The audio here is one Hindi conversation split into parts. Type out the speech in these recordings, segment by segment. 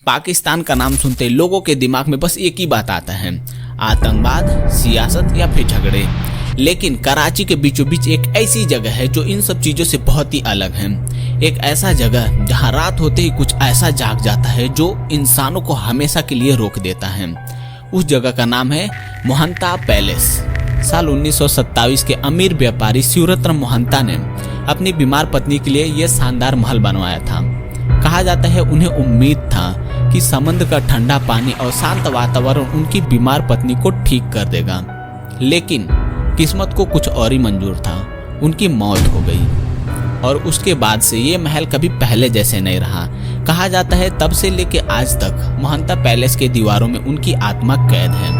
पाकिस्तान का नाम सुनते ही लोगों के दिमाग में बस एक ही बात आता है, आतंकवाद, सियासत या फिर झगड़े। लेकिन कराची के बीचों बीच एक ऐसी जगह है जो इन सब चीजों से बहुत ही अलग है। एक ऐसा जगह जहां रात होते ही कुछ ऐसा जाग जाता है जो इंसानों को हमेशा के लिए रोक देता है। उस जगह का नाम है मोहंता पैलेस। साल 1927 के अमीर व्यापारी शिवरत्न मोहंता ने अपनी बीमार पत्नी के लिए यह शानदार महल बनवाया था। कहा जाता है उन्हें उम्मीद था कि समुद्र का ठंडा पानी और शांत वातावरण उनकी बीमार पत्नी को ठीक कर देगा, लेकिन किस्मत को कुछ और ही मंजूर था। उनकी मौत हो गई और उसके बाद से ये महल कभी पहले जैसे नहीं रहा। कहा जाता है तब से लेके आज तक मोहंता पैलेस के दीवारों में उनकी आत्मा कैद है।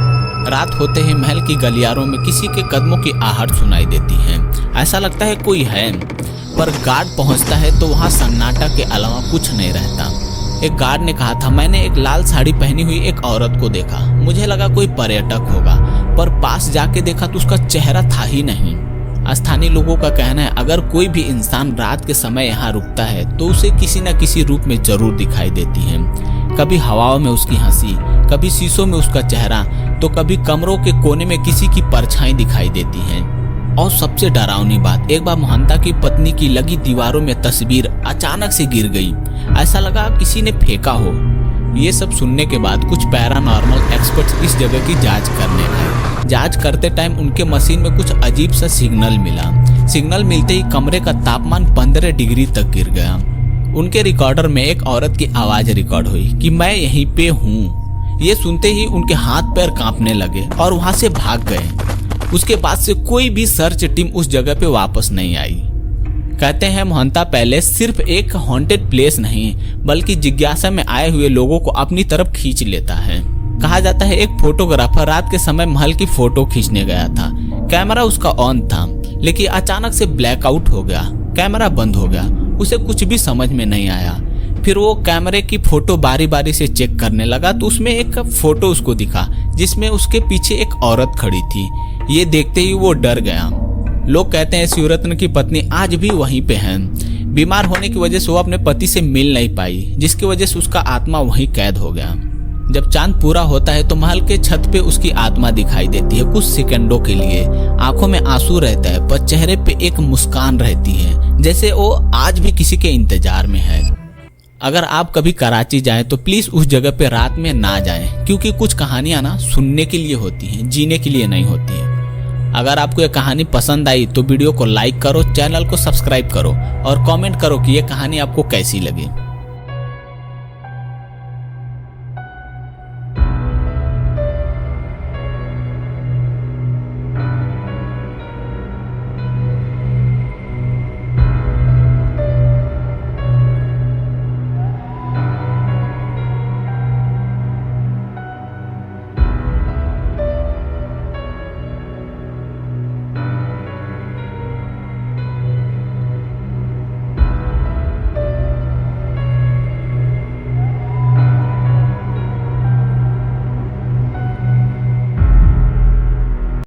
रात होते ही महल की गलियारों में किसी के कदमों की आहट सुनाई देती है। ऐसा लगता है कोई है, पर गार्ड पहुंचता है तो वहां सन्नाटा के अलावा कुछ नहीं रहता। एक गार्ड ने कहा था, मैंने एक लाल साड़ी पहनी हुई एक औरत को देखा, मुझे लगा कोई पर्यटक होगा, पर पास जाके देखा तो उसका चेहरा था ही नहीं। स्थानीय लोगों का कहना है अगर कोई भी इंसान रात के समय यहाँ रुकता है तो उसे किसी न किसी रूप में जरूर दिखाई देती है। कभी हवाओं में उसकी हंसी, कभी शीशों में उसका चेहरा, तो कभी कमरों के कोने में किसी की परछाई दिखाई देती है। और सबसे डरावनी बात, एक बार मोहंता की पत्नी की लगी दीवारों में तस्वीर अचानक से गिर गई। ऐसा लगा किसी ने फेंका हो। ये सब सुनने के बाद कुछ पैरानॉर्मल एक्सपर्ट्स इस जगह की जांच करने आए। जांच करते टाइम उनके मशीन में कुछ अजीब सा सिग्नल मिला। सिग्नल मिलते ही कमरे का तापमान 15 डिग्री तक गिर गया। उनके रिकॉर्डर में एक औरत की आवाज रिकॉर्ड हुई कि मैं यहीं पे हूँ। ये सुनते ही उनके हाथ पैर कांपने लगे और वहां से भाग गए। उसके बाद से कोई भी सर्च टीम उस जगह पे वापस नहीं आई। कहते हैं मोहंता पैलेस सिर्फ एक हॉन्टेड प्लेस नहीं बल्कि जिज्ञासा में आए हुए लोगों को अपनी तरफ खींच लेता है। कहा जाता है एक फोटोग्राफर रात के समय महल की फोटो खींचने गया था। कैमरा उसका ऑन था, लेकिन अचानक से ब्लैकआउट हो गया, कैमरा बंद हो गया। उसे कुछ भी समझ में नहीं आया। फिर वो कैमरे की फोटो बारी बारी से चेक करने लगा तो उसमें एक फोटो उसको दिखा जिसमें उसके पीछे एक औरत खड़ी थी। ये देखते ही वो डर गया। लोग कहते हैं शिवरत्न की पत्नी आज भी वहीं पे है। बीमार होने की वजह से वो अपने पति से मिल नहीं पाई, जिसकी वजह से उसका आत्मा वहीं कैद हो गया। जब चांद पूरा होता है तो महल के छत पे उसकी आत्मा दिखाई देती है कुछ सेकंडों के लिए। आंखों में आंसू रहता है पर चेहरे पे एक मुस्कान रहती है, जैसे वो आज भी किसी के इंतजार में है। अगर आप कभी कराची जाएं तो प्लीज उस जगह पे रात में ना जाएं, क्योंकि कुछ कहानियां ना सुनने के लिए होती हैं, जीने के लिए नहीं होती हैं। अगर आपको ये कहानी पसंद आई तो वीडियो को लाइक करो, चैनल को सब्सक्राइब करो और कमेंट करो कि ये कहानी आपको कैसी लगी।